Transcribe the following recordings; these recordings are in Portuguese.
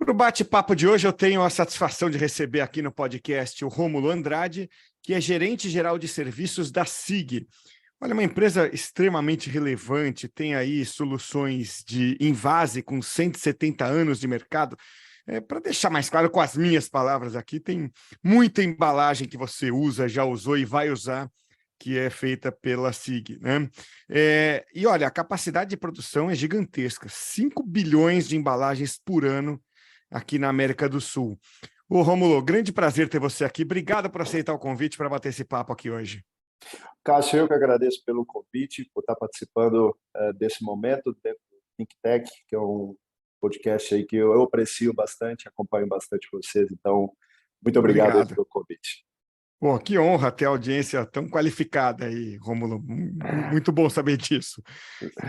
Para o bate-papo de hoje, eu tenho a satisfação de receber aqui no podcast o Rômulo Andrade, que é gerente-geral de serviços da SIG. Olha, uma empresa extremamente relevante, tem aí soluções de invase com 170 anos de mercado. Para deixar mais claro com as minhas palavras aqui, tem muita embalagem que você usa, já usou e vai usar, que é feita pela SIG, né? E olha, a capacidade de produção é gigantesca, 5 bilhões de embalagens por ano aqui na América do Sul. Ô, Rômulo, grande prazer ter você aqui. Obrigado por aceitar o convite para bater esse papo aqui hoje. Cássio, eu que agradeço pelo convite, por estar participando desse momento dentro do Think Tech, que é um podcast aí que eu aprecio bastante, acompanho bastante vocês, então muito obrigado aí pelo convite. Pô, que honra ter audiência tão qualificada aí, Rômulo. Muito bom saber disso.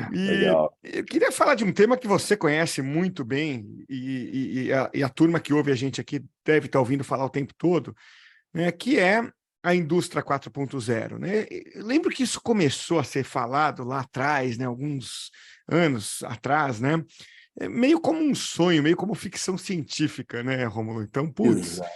Legal. Eu queria falar de um tema que você conhece muito bem e a turma que ouve a gente aqui deve estar ouvindo falar o tempo todo, né, que é a indústria 4.0, né? Eu lembro que isso começou a ser falado lá atrás, né, alguns anos atrás, né? Meio como um sonho, meio como ficção científica, né, Rômulo? Então, putz, Exato.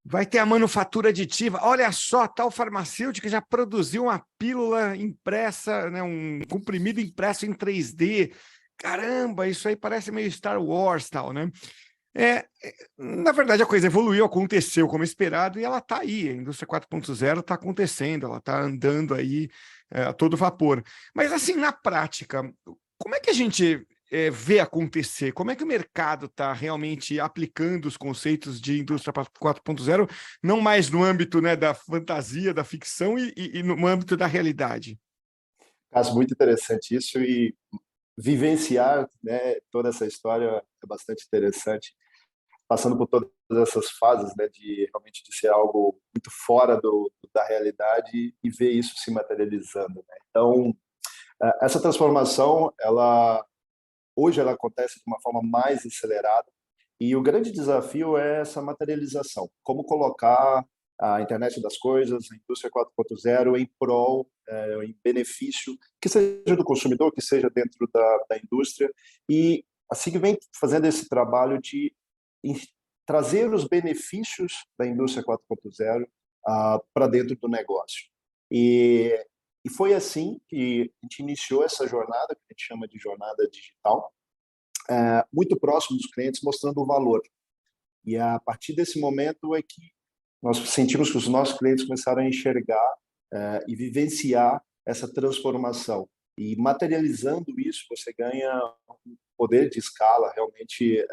vai ter a manufatura aditiva. Olha só, tal farmacêutica já produziu uma pílula impressa, né, um comprimido impresso em 3D. Caramba, isso aí parece meio Star Wars, tal, né? Na verdade, a coisa evoluiu, aconteceu como esperado, e ela está aí. A indústria 4.0 está acontecendo, ela está andando aí a todo vapor. Mas, assim, na prática, como é que a gente vê acontecer? Como é que o mercado está realmente aplicando os conceitos de indústria 4.0, não mais no âmbito, né, da fantasia, da ficção e no âmbito da realidade? Cássio, muito interessante isso e vivenciar, né, toda essa história é bastante interessante, passando por todas essas fases, né, de realmente de ser algo muito fora da realidade e ver isso se materializando, né? Então, essa transformação, hoje ela acontece de uma forma mais acelerada e o grande desafio é essa materialização. Como colocar a internet das coisas, a indústria 4.0 em prol, em benefício, que seja do consumidor, que seja dentro da indústria. E assim que vem fazendo esse trabalho de trazer os benefícios da indústria 4.0 para dentro do negócio. E foi assim que a gente iniciou essa jornada, que a gente chama de jornada digital, muito próximo dos clientes, mostrando o valor. E a partir desse momento é que nós sentimos que os nossos clientes começaram a enxergar e vivenciar essa transformação. E materializando isso, você ganha um poder de escala realmente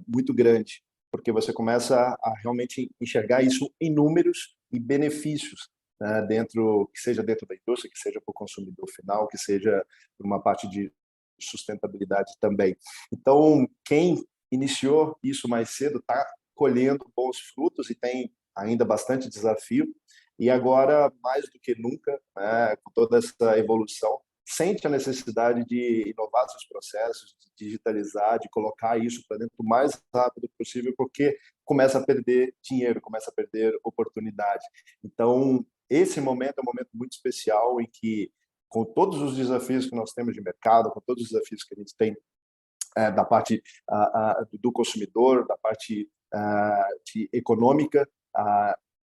muito grande, porque você começa a realmente enxergar isso em números e benefícios, né, que seja dentro da indústria, que seja para o consumidor final, que seja por uma parte de sustentabilidade também. Então, quem iniciou isso mais cedo está colhendo bons frutos e tem ainda bastante desafio. E agora, mais do que nunca, né, com toda essa evolução, sente a necessidade de inovar seus processos, de digitalizar, de colocar isso para dentro o mais rápido possível, porque começa a perder dinheiro, começa a perder oportunidade. Então, esse momento é um momento muito especial em que, com todos os desafios que nós temos de mercado, com todos os desafios que a gente tem da parte do consumidor, da parte econômica,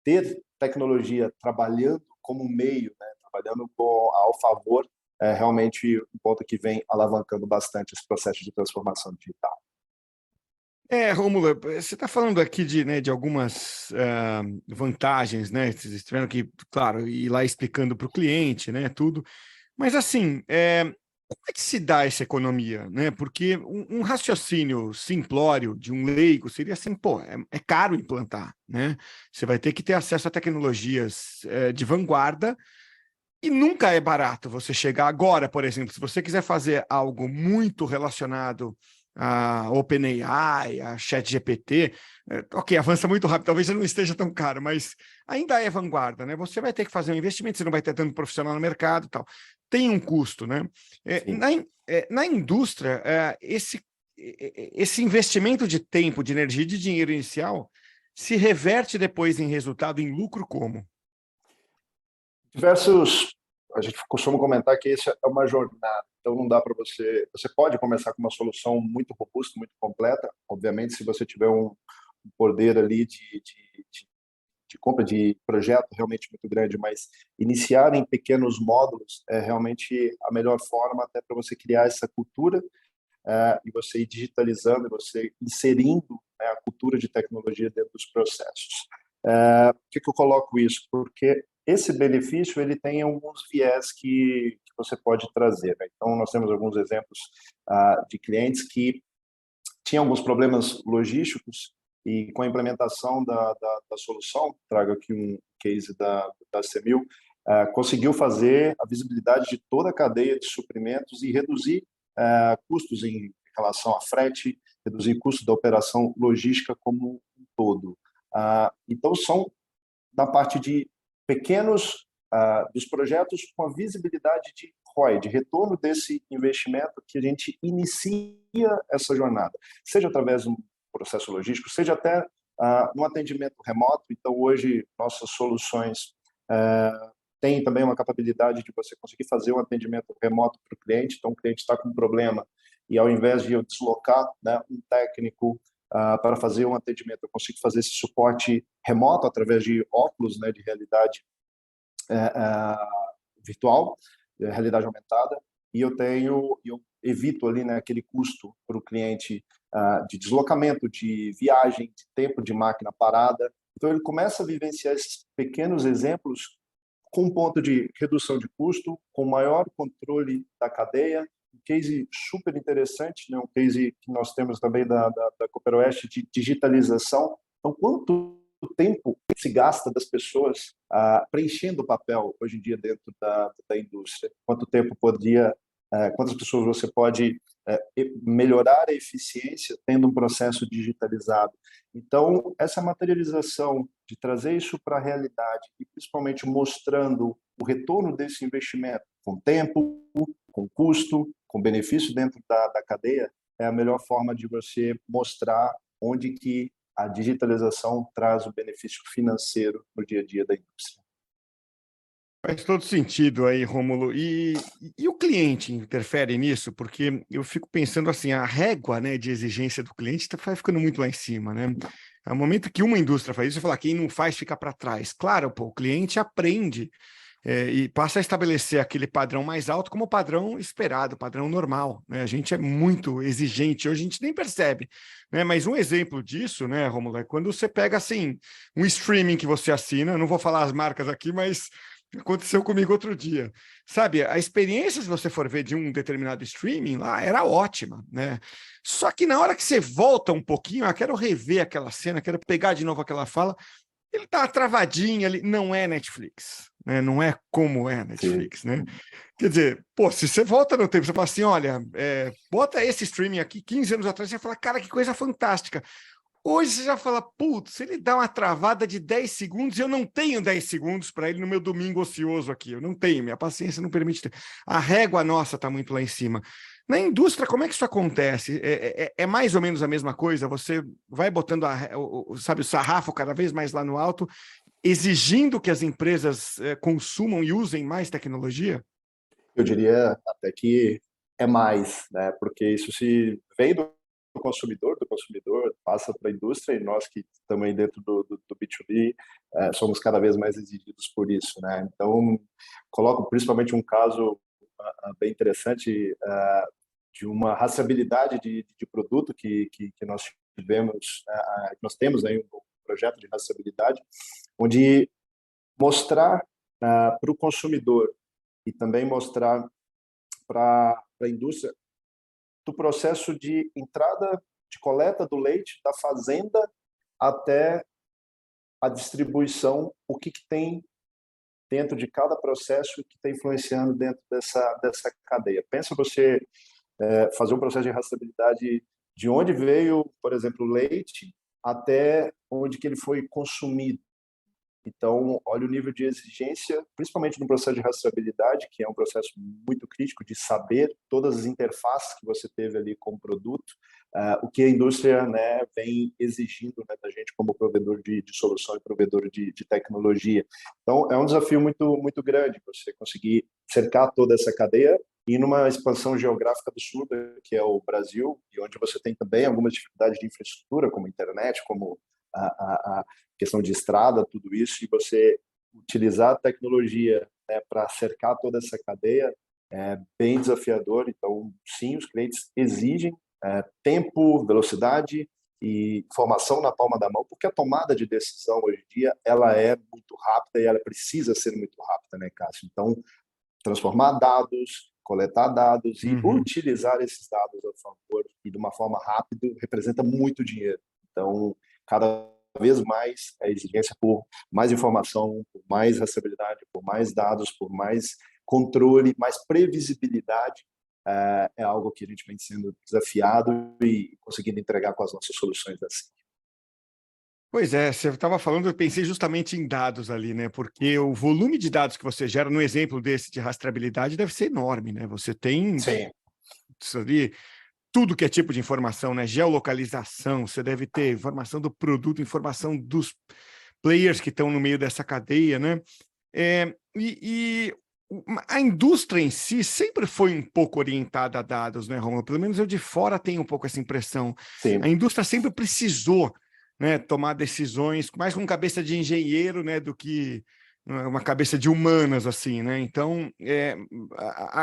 ter tecnologia trabalhando como um meio, né, trabalhando ao favor, é realmente um ponto que vem alavancando bastante esse processo de transformação digital. Rômulo, você está falando aqui de algumas vantagens, né? Vocês tiveram que, claro, ir lá explicando para o cliente, né? Tudo. Mas, assim, como é que se dá essa economia, né? Porque um raciocínio simplório de um leigo seria assim, pô, é caro implantar, né? Você vai ter que ter acesso a tecnologias de vanguarda e nunca é barato você chegar agora, por exemplo, se você quiser fazer algo muito relacionado a OpenAI, a ChatGPT, ok, avança muito rápido, talvez já não esteja tão caro, mas ainda é vanguarda, né? Você vai ter que fazer um investimento, você não vai ter tanto profissional no mercado e tal. Tem um custo, né? Na indústria, esse investimento de tempo, de energia e de dinheiro inicial se reverte depois em resultado, em lucro como? Diversos a gente costuma comentar que isso é uma jornada, então não dá para você pode começar com uma solução muito robusta, muito completa, obviamente se você tiver um poder ali de compra de projeto realmente muito grande, mas iniciar em pequenos módulos é realmente a melhor forma até para você criar essa cultura e você ir digitalizando, você inserindo, né, a cultura de tecnologia dentro dos processos. Por que eu coloco isso? Porque esse benefício ele tem alguns viés que você pode trazer, né? Então, nós temos alguns exemplos de clientes que tinham alguns problemas logísticos e com a implementação da solução, trago aqui um case da CEMIL, conseguiu fazer a visibilidade de toda a cadeia de suprimentos e reduzir custos em relação a frete, reduzir custos da operação logística como um todo. Então, são na parte de pequenos dos projetos com a visibilidade de ROI, de retorno desse investimento que a gente inicia essa jornada, seja através de um processo logístico, seja até um atendimento remoto. Então, hoje, nossas soluções têm também uma capacidade de você conseguir fazer um atendimento remoto para o cliente. Então, o cliente está com um problema e, ao invés de eu deslocar, né, um técnico para fazer um atendimento, eu consigo fazer esse suporte remoto através de óculos, né, de realidade virtual, realidade aumentada, e eu evito ali, né, aquele custo para o cliente de deslocamento, de viagem, de tempo de máquina parada. Então ele começa a vivenciar esses pequenos exemplos com um ponto de redução de custo, com maior controle da cadeia, um case super interessante, né? Um case que nós temos também da Cooper Oeste de digitalização. Então, quanto tempo se gasta das pessoas preenchendo o papel hoje em dia dentro da indústria? Quanto tempo quantas pessoas você pode melhorar a eficiência tendo um processo digitalizado? Então, essa materialização de trazer isso para a realidade e principalmente mostrando o retorno desse investimento com tempo, com custo, com benefício dentro da cadeia, é a melhor forma de você mostrar onde que a digitalização traz o benefício financeiro no dia a dia da indústria. Faz todo sentido aí, Rômulo. E o cliente interfere nisso? Porque eu fico pensando assim, a régua, né, de exigência do cliente vai ficando muito lá em cima, né? No momento que uma indústria faz isso, você fala, quem não faz fica para trás. Claro, pô, o cliente aprende e passa a estabelecer aquele padrão mais alto como padrão esperado, padrão normal, né? A gente é muito exigente, hoje a gente nem percebe, né? Mas um exemplo disso, né, Rômulo, é quando você pega assim um streaming que você assina, não vou falar as marcas aqui, mas aconteceu comigo outro dia. Sabe, a experiência, se você for ver de um determinado streaming lá, era ótima, né? Só que na hora que você volta um pouquinho, quero rever aquela cena, quero pegar de novo aquela fala, ele tá travadinho ali, não é Netflix, né? Não é como é Sim. Netflix, né? Quer dizer, pô, se você volta no tempo, você fala assim, olha, bota esse streaming aqui 15 anos atrás, você fala, cara, que coisa fantástica. Hoje você já fala, putz, ele dá uma travada de 10 segundos, eu não tenho 10 segundos para ele no meu domingo ocioso aqui, eu não tenho, minha paciência não permite ter. A régua nossa está muito lá em cima. Na indústria, como é que isso acontece? É mais ou menos a mesma coisa? Você vai botando sabe, o sarrafo cada vez mais lá no alto, exigindo que as empresas consumam e usem mais tecnologia? Eu diria até que é mais, né? Porque isso se vem do consumidor passa para a indústria, e nós que também dentro do B2B somos cada vez mais exigidos por isso, né? Então, coloco principalmente um caso bem interessante de uma rastreabilidade de produto que nós tivemos, nós temos aí um projeto de rastreabilidade, onde mostrar para o consumidor e também mostrar para a indústria do processo de entrada de coleta do leite da fazenda até a distribuição, o que tem dentro de cada processo que está influenciando dentro dessa cadeia. Pensa você fazer um processo de rastreabilidade de onde veio, por exemplo, o leite até onde que ele foi consumido. Então, olha o nível de exigência, principalmente no processo de rastreabilidade, que é um processo muito crítico de saber todas as interfaces que você teve ali com o produto, o que a indústria, né, vem exigindo, né, da gente como provedor de solução e provedor de tecnologia. Então, é um desafio muito grande você conseguir cercar toda essa cadeia e numa expansão geográfica absurda, que é o Brasil, e onde você tem também algumas dificuldades de infraestrutura, como internet, como a questão de estrada, tudo isso, e você utilizar a tecnologia, né, para cercar toda essa cadeia é bem desafiador. Então, sim, os clientes exigem tempo, velocidade e informação na palma da mão, porque a tomada de decisão hoje em dia ela é muito rápida e ela precisa ser muito rápida, né, Cássio? Então, transformar dados, coletar dados e Uhum. utilizar esses dados a favor e de uma forma rápida representa muito dinheiro. Então, cada vez mais a exigência por mais informação, por mais rastreabilidade, por mais dados, por mais controle, mais previsibilidade, é algo que a gente vem sendo desafiado e conseguindo entregar com as nossas soluções assim. Pois é, você estava falando, eu pensei justamente em dados ali, né? Porque o volume de dados que você gera, no exemplo desse de rastreabilidade, deve ser enorme, né? Você tem Sim. isso ali, tudo que é tipo de informação, né? Geolocalização, você deve ter informação do produto, informação dos players que estão no meio dessa cadeia, né? A indústria em si sempre foi um pouco orientada a dados, né, Romulo? Pelo menos eu de fora tenho um pouco essa impressão. A Sim. indústria sempre precisou, né, tomar decisões mais com cabeça de engenheiro, né, do que uma cabeça de humanas, assim, né? Então,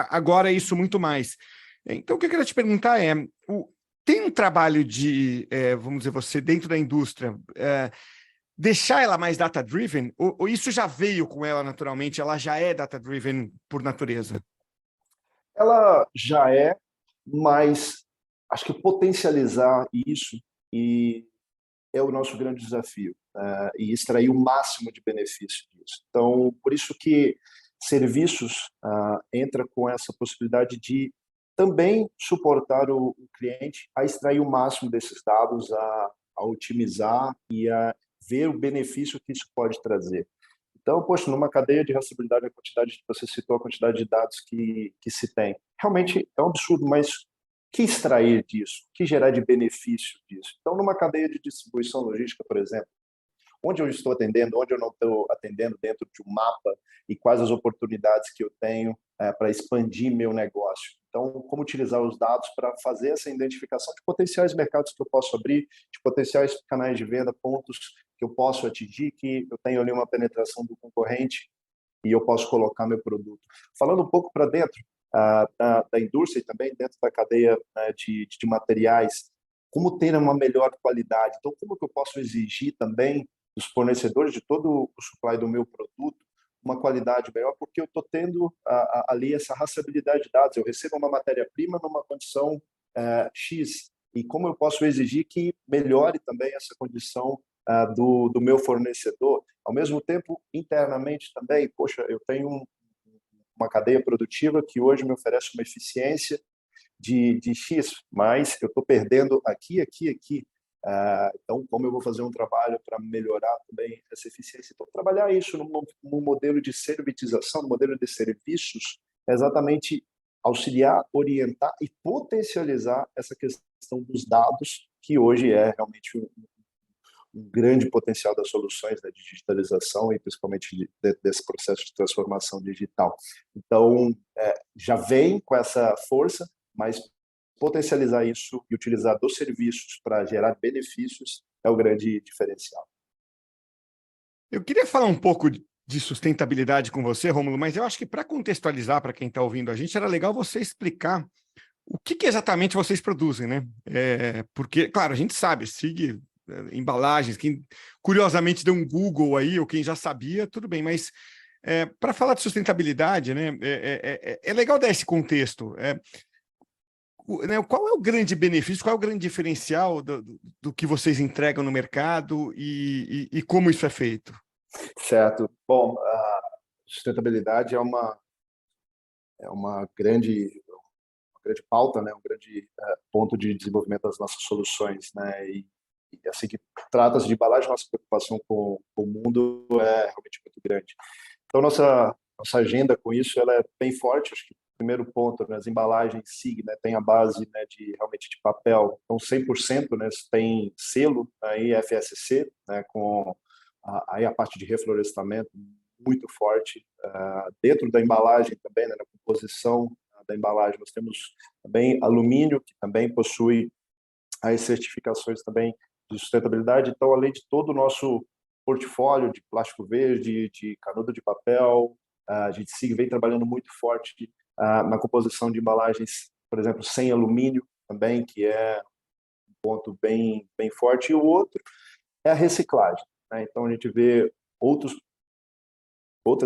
agora é isso muito mais. Então, o que eu queria te perguntar é, tem um trabalho de, vamos dizer, você dentro da indústria, deixar ela mais data-driven, ou isso já veio com ela naturalmente, ela já é data-driven por natureza? Ela já é, mas acho que potencializar isso e é o nosso grande desafio, e extrair o máximo de benefício disso. Então, por isso que serviços entra com essa possibilidade de também suportar o cliente a extrair o máximo desses dados, a otimizar e a ver o benefício que isso pode trazer. Então, poxa, numa cadeia de rastreabilidade, a quantidade, você citou a quantidade de dados que se tem. Realmente é um absurdo, mas o que extrair disso? O que gerar de benefício disso? Então, numa cadeia de distribuição logística, por exemplo, onde eu estou atendendo, onde eu não estou atendendo dentro de um mapa e quais as oportunidades que eu tenho para expandir meu negócio. Então, como utilizar os dados para fazer essa identificação de potenciais mercados que eu posso abrir, de potenciais canais de venda, pontos que eu posso atingir, que eu tenho ali uma penetração do concorrente e eu posso colocar meu produto. Falando um pouco para dentro da indústria e também dentro da cadeia de materiais, como ter uma melhor qualidade. Então, como que eu posso exigir também dos fornecedores de todo o supply do meu produto uma qualidade melhor, porque eu estou tendo ali essa rastreabilidade de dados. Eu recebo uma matéria-prima numa condição X, e como eu posso exigir que melhore também essa condição do meu fornecedor. Ao mesmo tempo, internamente também, poxa, eu tenho uma cadeia produtiva que hoje me oferece uma eficiência de X, mas eu estou perdendo aqui. Então, como eu vou fazer um trabalho para melhorar também essa eficiência? Então, trabalhar isso num modelo de servitização, no modelo de serviços, é exatamente auxiliar, orientar e potencializar essa questão dos dados, que hoje é realmente um grande potencial das soluções, né, de digitalização e principalmente desse processo de transformação digital. Então, já vem com essa força, mas potencializar isso e utilizar dos serviços para gerar benefícios é o grande diferencial. Eu queria falar um pouco de sustentabilidade com você, Rômulo, mas eu acho que para contextualizar para quem está ouvindo a gente, era legal você explicar o que exatamente vocês produzem, né? Porque, claro, a gente sabe, SIG, embalagens, quem curiosamente deu um Google aí, ou quem já sabia, tudo bem, mas para falar de sustentabilidade, né, é legal dar esse contexto. Né, qual é o grande benefício, qual é o grande diferencial do que vocês entregam no mercado e como isso é feito? Certo. Bom, a sustentabilidade é uma grande pauta, né? Um grande ponto de desenvolvimento das nossas soluções, né? e assim que trata-se de embalagem, nossa preocupação com o mundo é realmente muito grande. Então, nossa agenda com isso ela é bem forte. Acho que o primeiro ponto, né, as embalagens SIG, né, tem a base, né, de realmente de papel, então 100%, né, tem selo aí FSC, né, com aí a parte de reflorestamento muito forte. Dentro da embalagem também, né, na composição da embalagem, nós temos também alumínio, que também possui as certificações também de sustentabilidade. Então, além de todo o nosso portfólio de plástico verde, de canudo de papel, a gente vem trabalhando muito forte na composição de embalagens, por exemplo, sem alumínio também, que é um ponto bem forte. E o outro é a reciclagem, né? Então, a gente vê outras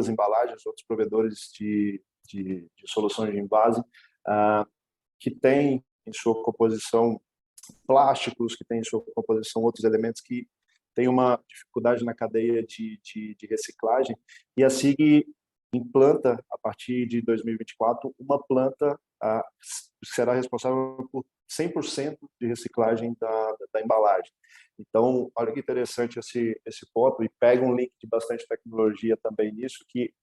embalagens, outros provedores de soluções de envase que têm em sua composição plásticos, que têm em sua composição outros elementos que têm uma dificuldade na cadeia de reciclagem. E a SIG implanta, a partir de 2024, uma planta que será responsável por 100% de reciclagem da embalagem. Então, olha que interessante esse ponto, e pega um link de bastante tecnologia também nisso, que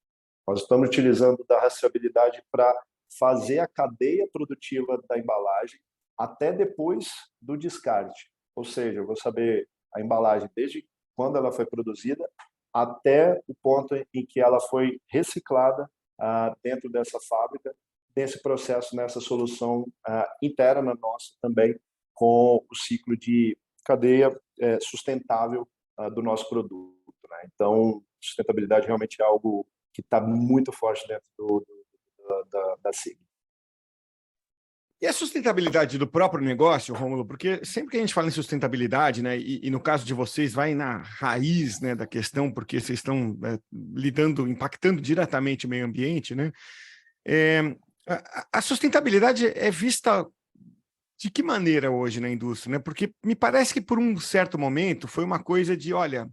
nós estamos utilizando da rastreabilidade para fazer a cadeia produtiva da embalagem até depois do descarte. Ou seja, eu vou saber a embalagem desde quando ela foi produzida até o ponto em que ela foi reciclada dentro dessa fábrica, nesse processo, nessa solução interna nossa também, com o ciclo de cadeia sustentável do nosso produto, né? Então, sustentabilidade realmente é algo que está muito forte dentro da SIG. E a sustentabilidade do próprio negócio, Rômulo, porque sempre que a gente fala em sustentabilidade, né, e no caso de vocês, vai na raiz, né, da questão, porque vocês estão impactando diretamente o meio ambiente, né? A sustentabilidade é vista de que maneira hoje na indústria, né? Porque me parece que por um certo momento foi uma coisa de, olha,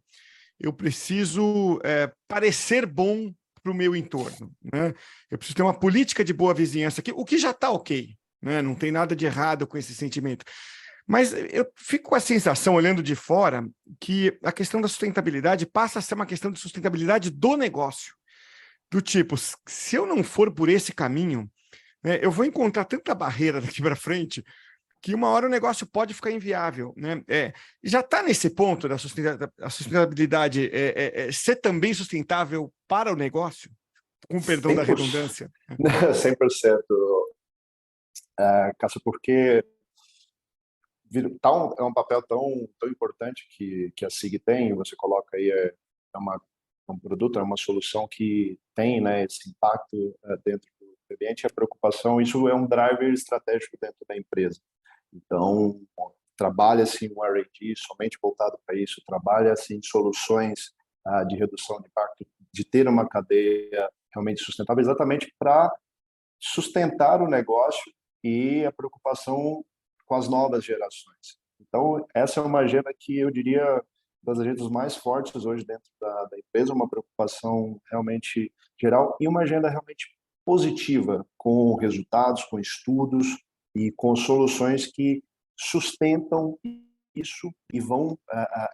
eu preciso parecer bom para o meu entorno, né? Eu preciso ter uma política de boa vizinhança aqui, o que já está ok, né? Não tem nada de errado com esse sentimento. Mas eu fico com a sensação, olhando de fora, que a questão da sustentabilidade passa a ser uma questão de sustentabilidade do negócio. Do tipo, se eu não for por esse caminho, né, eu vou encontrar tanta barreira daqui para frente que uma hora o negócio pode ficar inviável, né? Já está nesse ponto da sustentabilidade ser também sustentável para o negócio, com perdão da 100%, redundância. 100%, Cássio, porque é um papel tão importante que a SIG tem. Você coloca aí, é um produto, é uma solução que tem, né, esse impacto dentro do ambiente, a preocupação, isso é um driver estratégico dentro da empresa. Então, trabalha-se um R&D somente voltado para isso, trabalha-se soluções de redução de impacto, de ter uma cadeia realmente sustentável, exatamente para sustentar o negócio e a preocupação com as novas gerações. Então, essa é uma agenda que eu diria das agendas mais fortes hoje dentro da empresa, uma preocupação realmente geral e uma agenda realmente positiva, com resultados, com estudos e com soluções que sustentam isso e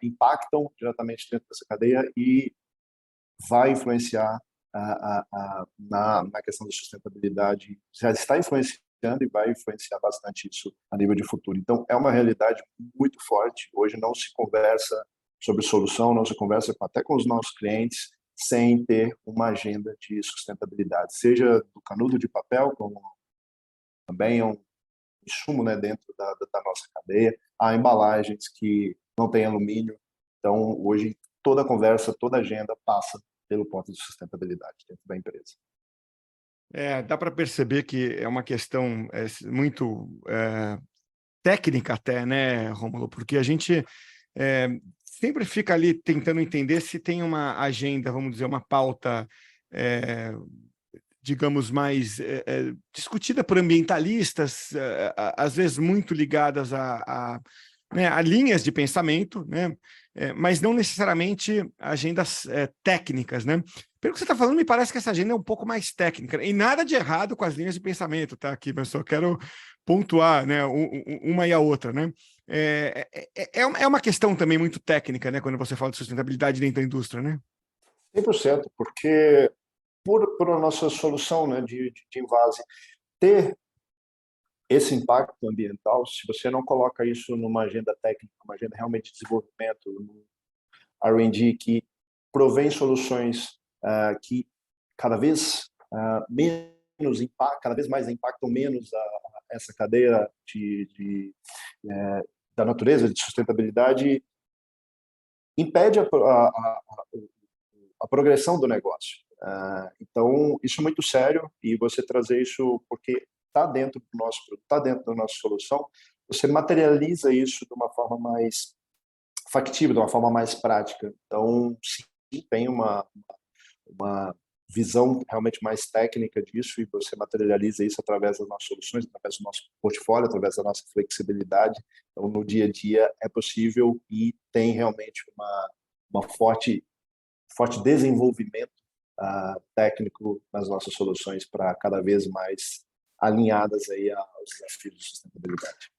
impactam diretamente dentro dessa cadeia e vai influenciar na questão da sustentabilidade, já está influenciando e vai influenciar bastante isso a nível de futuro. Então, é uma realidade muito forte. Hoje não se conversa sobre solução, não se conversa até com os nossos clientes sem ter uma agenda de sustentabilidade, seja do canudo de papel, como também é um insumo, né, dentro da nossa cadeia, há embalagens que não têm alumínio. Então, hoje, toda a conversa, toda a agenda passa pelo ponto de sustentabilidade dentro da empresa. Dá para perceber que é uma questão muito técnica até, né, Rômulo? Porque a gente sempre fica ali tentando entender se tem uma agenda, vamos dizer, uma pauta, digamos, mais discutida por ambientalistas, às vezes muito ligadas a né, a linhas de pensamento, né, mas não necessariamente agendas técnicas, né? Pelo que você está falando, me parece que essa agenda é um pouco mais técnica, e nada de errado com as linhas de pensamento, tá? Aqui, mas só quero pontuar, né, uma e a outra, né? É uma questão também muito técnica, né, quando você fala de sustentabilidade dentro da indústria, né? 100%, porque por a nossa solução, né, de invase ter esse impacto ambiental, se você não coloca isso numa agenda técnica, uma agenda realmente de desenvolvimento, no R&D que provém soluções que cada vez menos impactam, cada vez mais impactam menos essa cadeia da natureza, de sustentabilidade, impede a progressão do negócio. Então, isso é muito sério e você trazer isso porque está dentro do nosso produto, está dentro da nossa solução, você materializa isso de uma forma mais factível, de uma forma mais prática. Então, sim, tem uma visão realmente mais técnica disso e você materializa isso através das nossas soluções, através do nosso portfólio, através da nossa flexibilidade. Então, no dia a dia é possível e tem realmente uma forte desenvolvimento técnico nas nossas soluções para cada vez mais alinhadas aí aos desafios de sustentabilidade.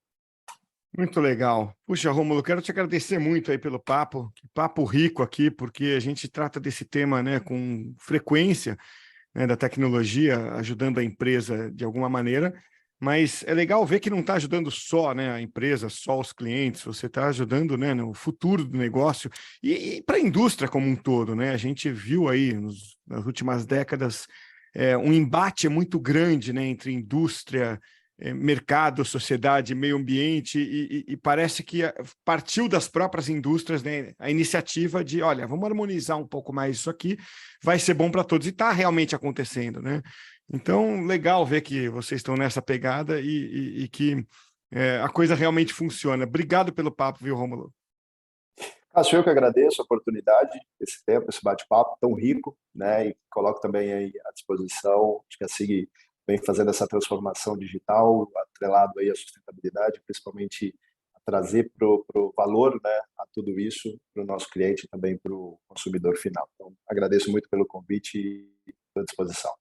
Muito legal. Puxa, Rômulo, quero te agradecer muito aí pelo papo, que papo rico aqui, porque a gente trata desse tema, né, com frequência, né, da tecnologia, ajudando a empresa de alguma maneira, mas é legal ver que não está ajudando só, né, a empresa, só os clientes, você está ajudando, né, no futuro do negócio e para a indústria como um todo, né? A gente viu aí nas últimas décadas um embate muito grande, né, entre indústria, mercado, sociedade, meio ambiente, e parece que partiu das próprias indústrias, né, a iniciativa de, olha, vamos harmonizar um pouco mais isso aqui, vai ser bom para todos, e está realmente acontecendo, né? Então, legal ver que vocês estão nessa pegada e que a coisa realmente funciona. Obrigado pelo papo, viu, Rômulo? Cássio, eu que agradeço a oportunidade, esse tempo, esse bate-papo tão rico, né? E coloco também aí à disposição, acho que a SIG vem fazendo essa transformação digital, atrelado aí à sustentabilidade, principalmente a trazer para o valor, né, a tudo isso para o nosso cliente e também para o consumidor final. Então, agradeço muito pelo convite e estou à disposição.